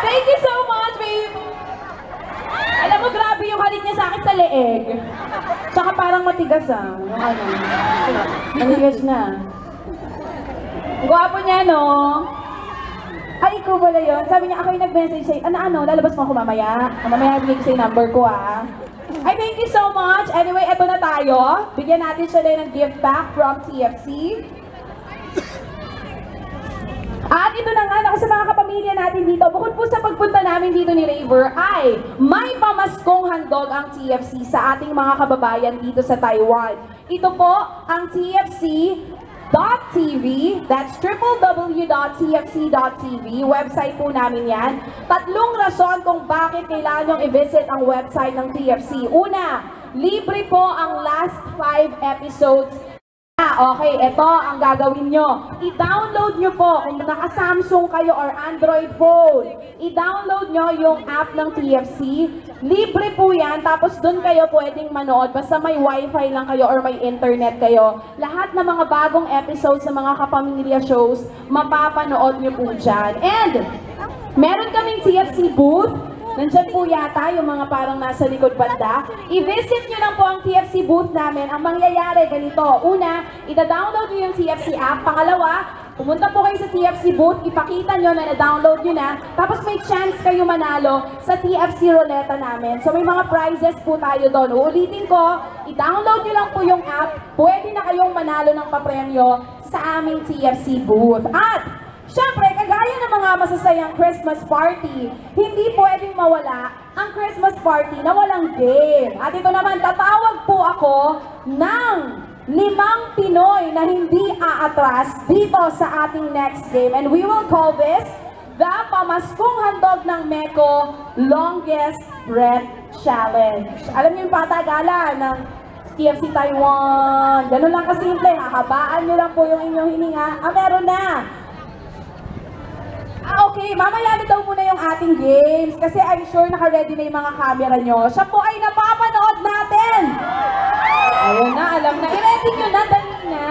Thank you so much, babe. Alam mo, grabe yung halik niya sa akin sa leeg. Tsaka parang matigas yung ano. Matigas na. Gwapo niya, no? Ay, ikaw pala yun. Sabi niya, ako yung nag-message sa'yo. Ano, lalabas mo ako mamaya? Mamaya bigay ko sa'yo number ko, Ay, thank you so much. Anyway, eto na tayo. Bigyan natin siya din ng gift pack from TFC. At ito na nga, ako sa mga kapamilya natin dito, bukod po sa pagpunta namin dito ni Raver, ay may pamaskong handog ang TFC sa ating mga kababayan dito sa Taiwan. Ito po ang TFC.TV, that's www.tfc.tv, website po namin yan. Tatlong rason kung bakit kailangan nyong i-visit ang website ng TFC. Una, libre po ang last 5 episodes. Okay, ito ang gagawin nyo. I-download nyo po, kung naka-Samsung kayo or Android phone, i-download nyo yung app ng TFC. Libre po yan, tapos dun kayo pwedeng manood. Basta may wifi lang kayo or may internet kayo. Lahat ng mga bagong episodes sa mga kapamilya shows, mapapanood nyo po dyan. And, meron kaming TFC booth. Nandyan po yata yung mga parang nasa likod banda. I-visit nyo lang po ang TFC booth namin. Ang mangyayari ganito. Una, ita-download nyo yung TFC app. Pangalawa, pumunta po kayo sa TFC booth, ipakita nyo na na-download nyo na. Tapos may chance kayo manalo sa TFC Roleta namin. So may mga prizes po tayo doon. Uulitin ko, i-download nyo lang po yung app. Pwede na kayong manalo ng papremyo sa aming TFC booth. At siyempre, kagaya ng mga masasayang Christmas party, hindi pwedeng mawala ang Christmas party na walang game. At ito naman, tatawag po ako ng 5 Pinoy na hindi aatras dito sa ating next game. And we will call this the Pamaskong Handog ng Meko Longest Breath Challenge. Alam niyo yung patagalan ng TFC Taiwan. Ganun lang kasimple. Hahabaan niyo lang po yung inyong hininga. Meron na! Okay, mamaya na daw muna yung ating games kasi I'm sure naka-ready na yung mga camera nyo. Siya po ay napapanood natin! Ayun na, alam na. I-ready nyo na, dali na.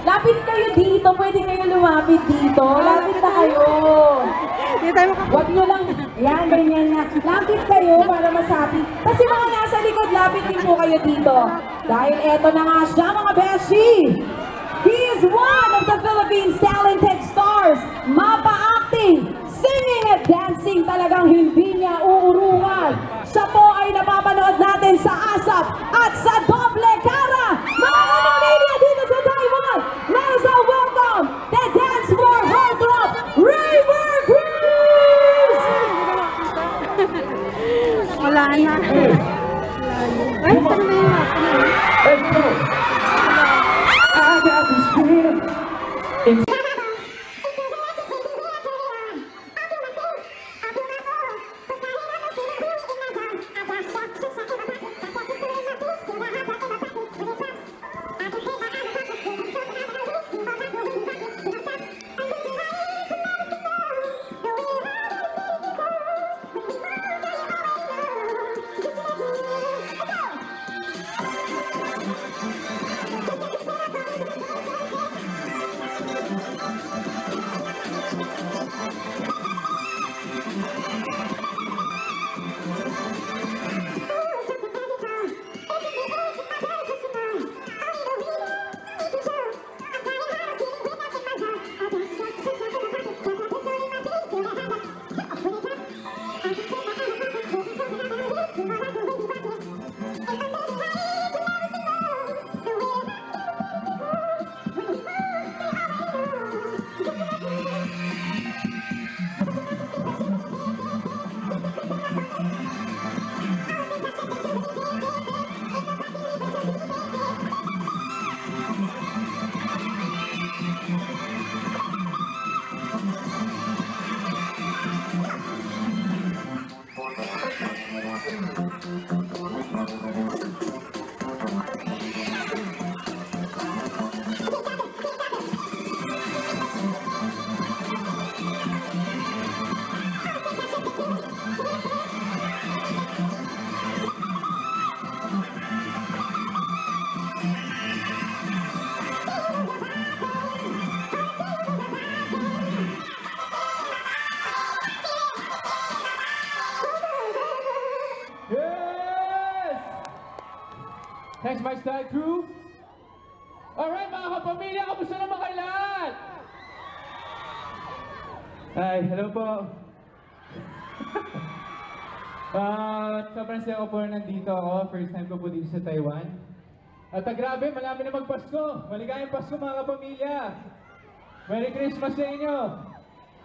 Lapit kayo dito. Pwede kayo lumapit dito. Lapit na kayo. Huwag nyo lang. Yan, ganyan na. Lapit kayo para masabi. Kasi mga nasa likod, lapit din po kayo dito. Dahil eto na nga siya, mga beshi. He is one of the Philippines' talented stars. Mapa-acting, singing at dancing, talagang hindi niya uurungan. Siya po ay napapanood natin sa ASAP at sa Doble Cara. Mga kapamilya dito sa Taiwan, let us all welcome the dance floor heartthrob, Raver Cruz! Wala na. Ay, saan na yun? Let's go! I got this feeling. Style Crew. Alright mga kapamilya, kamusta naman kayo lahat? Hi, hello po. Sobrang saya ko po nandito ako. First time ko po dito sa Taiwan. At grabe, malami na magpasko. Maligayang Pasko mga kapamilya. Merry Christmas sa inyo.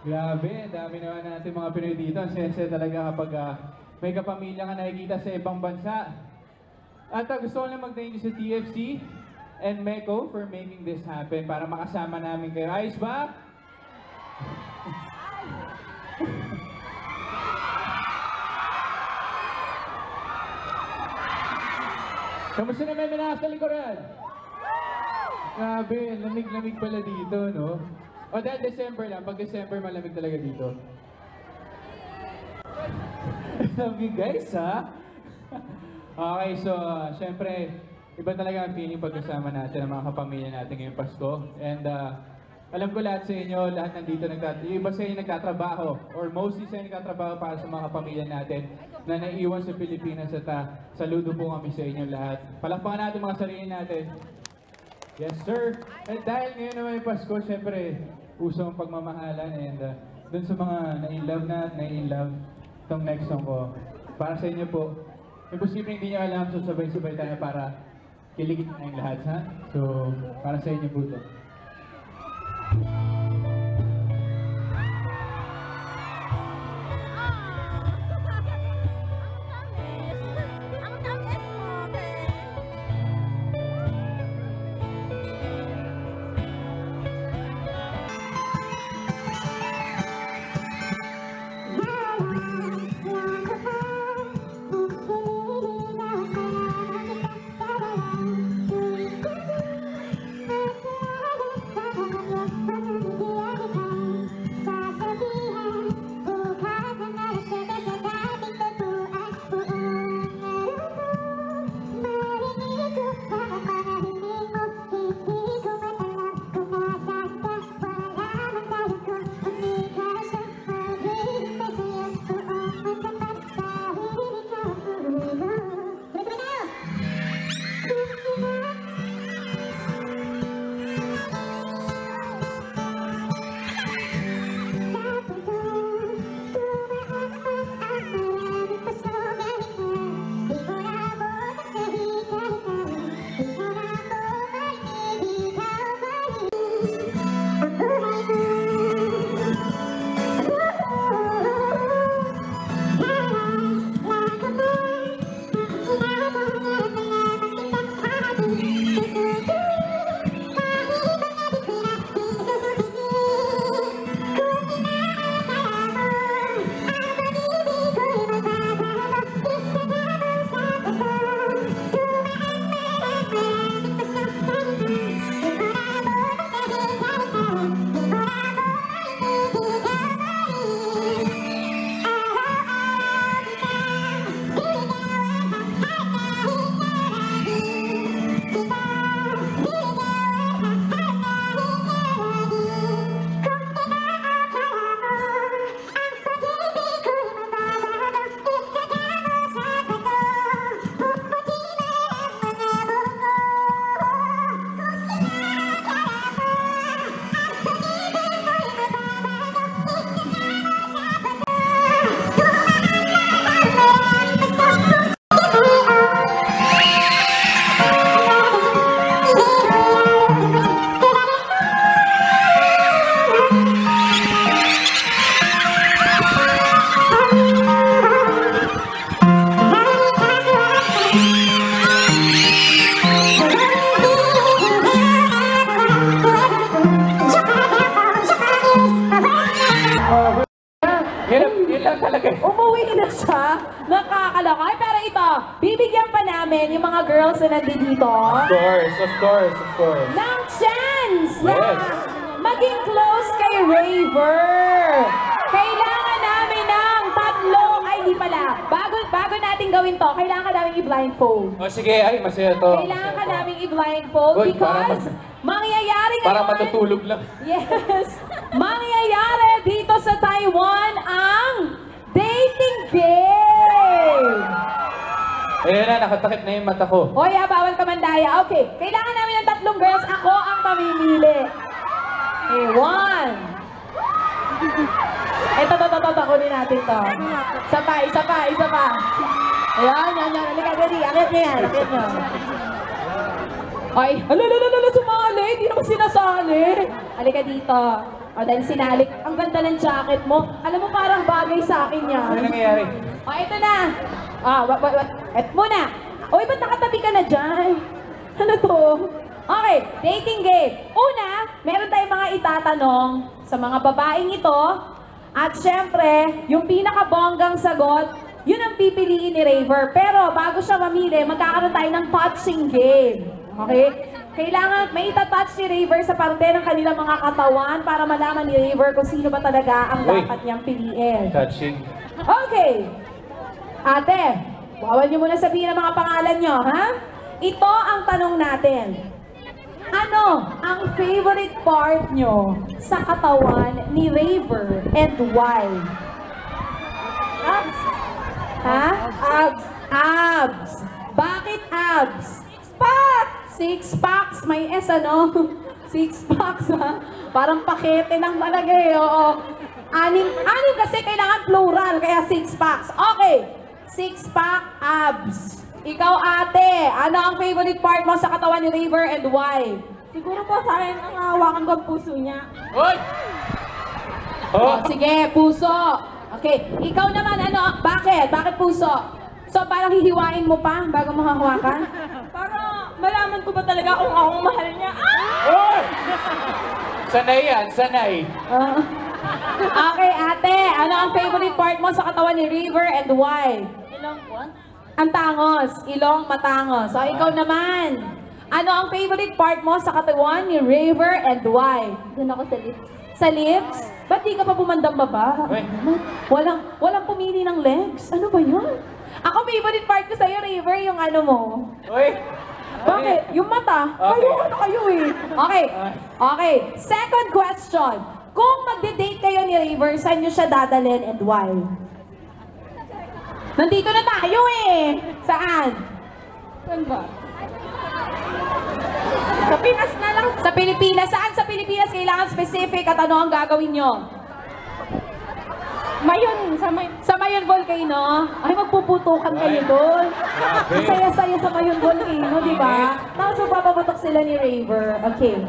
Grabe, dami naman natin mga Pinoy dito. Ang sense talaga kapag may kapamilya ka nakikita sa ibang bansa. At gusto ko lang mag-thank you sa TFC and Meko for making this happen para makasama namin kayo. Ayos ba? Kamusta naman may nasa likuran? Grabe, lamig-lamig pala dito, no? O dahil December lang, pag December malamig talaga dito. Love you guys, ha? Okay, so, syempre, iba talaga ang feeling pag kasama natin ang mga kapamilya natin ngayong Pasko. And alam ko lahat sa inyo, lahat nandito, yung iba sa inyo nagtatrabaho, or mostly sa inyo nagtatrabaho para sa mga kapamilya natin na naiiwan sa Pilipinas at saludo po kami sa inyo lahat. Palakpakan natin mga sarili natin. Yes, sir. At dahil ngayon naman yung Pasko, syempre, uso ang pagmamahalan and dun sa mga na-in-love na at na-in-love, itong next song ko, para sa inyo po. Imposible hindi nyo alam, so sabay-sabay tayo para kiligin tayong lahat, ha? So, para sa inyo po ito. Yun lang talaga. Umuwi na siya. Nakakalakay. Pero ito, bibigyan pa namin yung mga girls na nandito. Of course. Ng chance na Yes. maging close kay Raver. Kailangan namin ng tatlong, ay di pala, bago natin gawin to, kailangan namin i-blindfold. O sige, ay masaya to. Kailangan ka namin i-blindfold Good, because mangyayari ngayon. Para matutulog lang. Yes. Mangyayari dito sa Taiwan ang dating game. Ayan na, nakatakip na yung mata ko. Hoy, bawal ka mandaya. Okay, kailangan namin ng 3 girls. Ako ang pamimili. Okay, 1. Ito, kunin natin to. Isa pa. Ayan. Halika, dali. Akit nyo yan. Ay, sumali. Hindi naman sinasali. Halika dito. O, dahil sinalik. Ang ganda ng jacket mo. Alam mo, parang bagay sa akin yan. Ano nangyayari? O, ito na. Eto muna. Uy, ba't nakatabi ka na dyan? Ano to? Okay, dating game. Una, meron tayong mga itatanong sa mga babaeng ito. At syempre, yung pinakabonggang sagot, yun ang pipiliin ni Raver. Pero bago siya mamili, magkakaroon tayo ng touching game. Okay? Kailangan may itatouch si Raver sa parte ng kanilang mga katawan para malaman ni Raver kung sino ba talaga ang dapat niyang piliin. Touching. Okay. Ate, bawal niyo muna sabihin ang mga pangalan niyo, ha? Ito ang tanong natin. Ano ang favorite part nyo sa katawan ni Raver and why? Abs. Ha? Abs. Bakit abs? Six packs. May S, ano? 6 packs, ha? Parang pakete ng talaga eh. Oo. Anim kasi kailangan plural, kaya 6 packs. Okay. 6-pack abs. Ikaw, ate, ano ang favorite part mo sa katawan ni Raver and why? Siguro po sa akin ang hawakan ko ang puso niya. Hoy! Oh, sige, puso. Okay, ikaw naman, ano, bakit? Bakit puso? So, parang hihiwain mo pa bago mo hahawakan? Para malaman ko ba talaga kung akong mahal niya. Hoy! Sanay yan, sanay. Okay, ate, ano ang favorite part mo sa katawan ni Raver and why? Ilang buwan? Ang tangos, ilong matangos. So, ikaw naman. Ano ang favorite part mo sa katawan ni Raver and why? Doon ako sa lips. Sa lips? Ba't di ka pa bumandang baba? Uy. Walang pumili ng legs. Ano ba yun? Ako, favorite part ko sa'yo, Raver, yung ano mo. Hoy! Bakit? Yung mata? Okay. Kayo eh. Okay. Second question. Kung magde-date kayo ni Raver, saan nyo siya dadalhin and why? Nandito na tayo eh. Saan? Saan ba? Sa Pinas na lang. Sa Pilipinas. Saan sa Pilipinas kailangan specific at ano ang gagawin nyo? Mayon, Sa Mayon Volcano? Ay, magpuputukan kayo doon. Grabe. Ang saya-saya sa Mayon Volcano, di ba? Tapos magpapaputok sila ni Raver. Okay.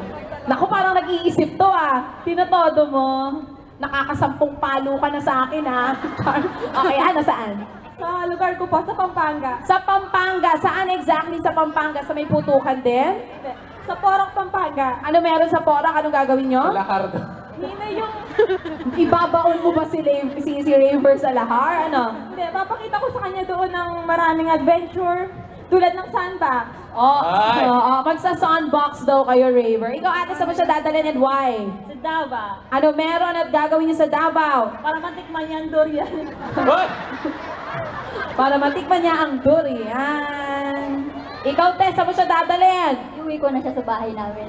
Naku, parang nag-iisip to ah. Tinatodo mo. Nakakasampung palo ka na sa akin ah. Okay, ano saan? sa lugar ko po, sa Pampanga. Sa Pampanga. Saan exactly sa Pampanga? Sa may putukan din? Hindi. Sa Porac, Pampanga. Ano meron sa Porac? Anong gagawin nyo? Lakardo. Hindi yung... Ibabaon mo ba si Raver sa lahar? Ano? Hindi, papakita ko sa kanya doon ng maraming adventure. Tulad ng sandbox. Ay! Magsa-sandbox daw kayo, Raver. Ikaw, ate, saan mo siya dadalhin and why? Sa Davao. Ano meron at gagawin niyo sa Davao? Para matikman niya ang durian. Hoy! Para matikman niya ang durian. Ikaw, Tess, saan mo siya dadalhin? Iuwi ko na siya sa bahay namin.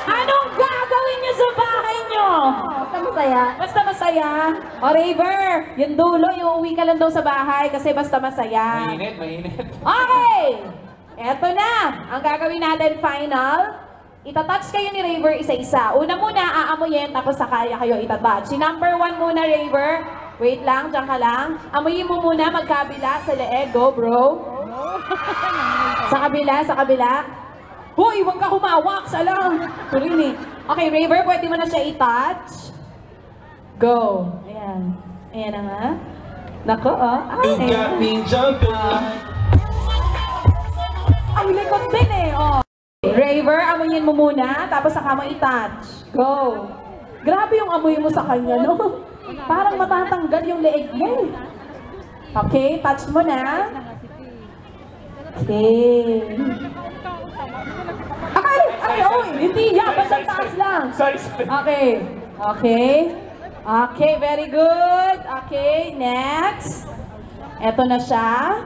Anong gagawin niyo sa bahay niyo? Basta masaya. Basta masaya. O, Raver, yung dulo, iuwi ka lang daw sa bahay kasi basta masaya. Mainit. Okay! Eto na! Ang gagawin natin final. Itatouch kayo ni Raver isa-isa. Una muna, aamuyin, tapos sakaya kayo itatouch. Si number 1 muna, Raver. Wait lang, dyan ka lang. Amuyin mo muna, magkabila sa leeg. Go, bro. Sa kabila. Hoy, huwag ka humawak. Salang. Tuloy ni. Okay, Raver, pwede mo na siya i-touch. Go. Ayan. Ayan na nga. Nako, oh. You got me jumping like Ang likod din eh, oh. Raver, amuyin mo muna, tapos saka mo i-touch. Go. Grabe yung amoy mo sa kanya, no? Parang matatanggal yung leeg mo. Okay, touch mo na. Okay. Hindi yan, basta taas lang. Sorry. Okay, very good. Okay, next. Eto na siya.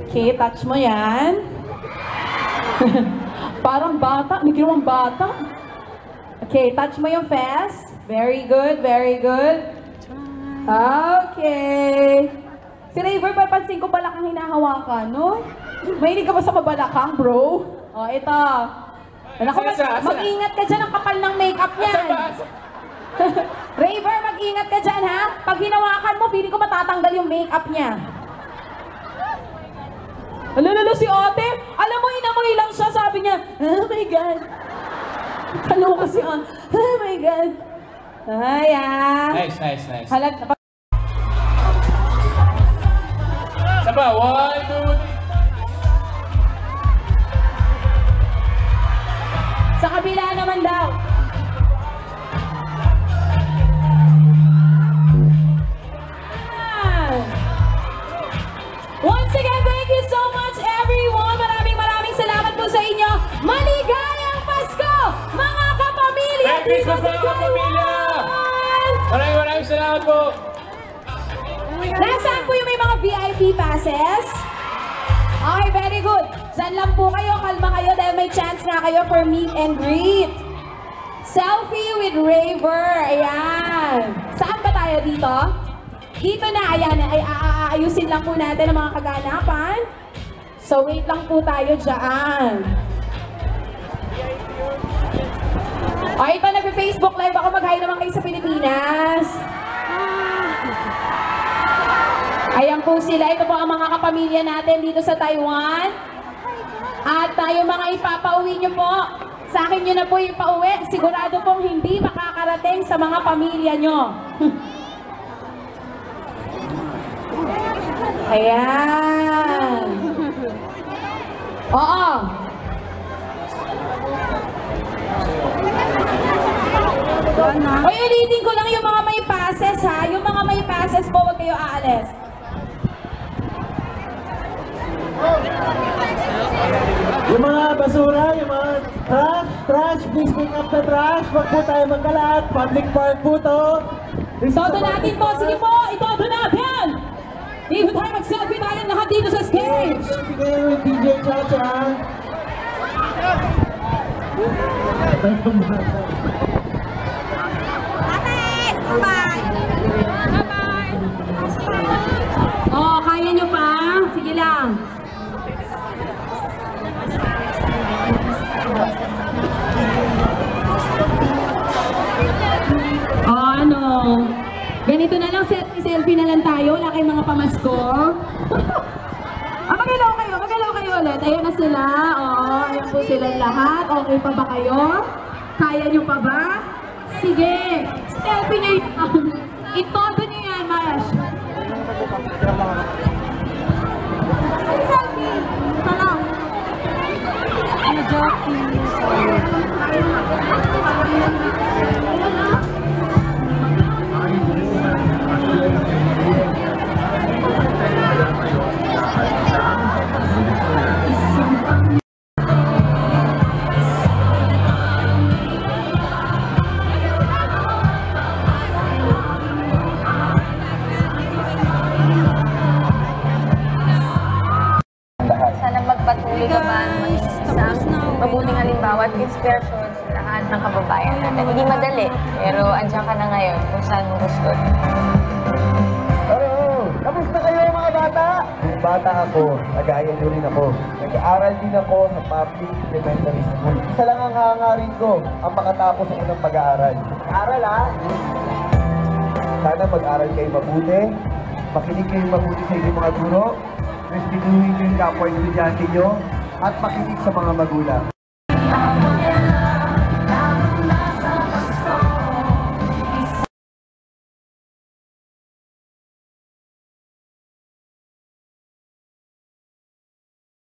Okay, touch mo yan. Parang bata, may ginawang bata. Okay, touch mo yung fest. Very good. Okay. Si Raver, papansin ko balakang hinahawakan, no? Mahilig ka ba sa mabalakang, bro? O, ito. Naku, mag-ingat ka dyan ang kapal ng makeup niyan. Raver, mag-ingat ka dyan, ha? Pag hinawakan mo, feeling ko matatanggal yung makeup niya. Alala si ate, alam mo, inamoy lang siya, sabi niya, oh my God. Kaloka si ate, oh my God. Ayan. Nice. Halag, Saba, 1, 2, 3. sa kabila naman daw. Once again, thank you so much everyone. Maraming salamat po sa inyo. Maligayang Pasko, mga kapamilya! Merry Christmas mga kapamilya! Maraming salamat po. Nasaan po yung may mga VIP passes? Okay, very good. Saan lang po kayo, kalma kayo dahil may chance nga kayo for meet and greet. Selfie with Raver. Ayan. Saan ba tayo dito? Dito na, ayan. Ay, aayusin lang po natin ang mga kaganapan. So, wait lang po tayo dyan. O, ito, nag-Facebook live ako. Mag-hi naman kayo sa Pilipinas. Ayan po sila. Ito po ang mga kapamilya natin dito sa Taiwan. At tayo mga ipapauwi nyo po. Sa akin nyo na po ipauwi. Sigurado pong hindi makakarating sa mga pamilya nyo. Ayan. Oo. Oy, ulitin ko lang yung mga may passes ha. Yung mga may passes po, huwag kayo aalis. Yung mga basura, yung mga trash, please pick up the trash. Huwag po tayo magkalat. Public park po to. Itodo natin po. Sige po, itodo natin. Dito tayo mag-selfie tayo lahat dito sa stage. Bigay yung DJ Chacha. Oh, kaya nyo pa? Sige lang. Oh, ano? Ganito na lang, selfie na lang tayo. Wala kayong mga pamasko. Magalaw kayo ulit. Ayan na sila. Oo, ayan po silang lahat. Okay pa ba kayo? Kaya nyo pa ba? Sige, selfie na yun. Itodo nyo yan, Mayash. Selfie. Ito lang. Sana magpatuloy ka ba maging isang mabuting halimbawa at inspirasyon sa lahat ng kababayan natin. Hindi madali, pero andyan ka na ngayon kung saan mo gusto. Hello! Kamusta kayo mga bata? Nung bata ako, nag-aaral rin ako. Nag-aaral din ako sa public elementary school. Isa lang ang hangarin ko, ang makatapos ako ng pag-aaral. Mag-aaral ha? Sana mag-aaral kayo mabuti, makinig kayo mabuti sa inyong mga guro, respetuhin nyo yung kapwa estudyante nyo, at makinig sa mga magulang.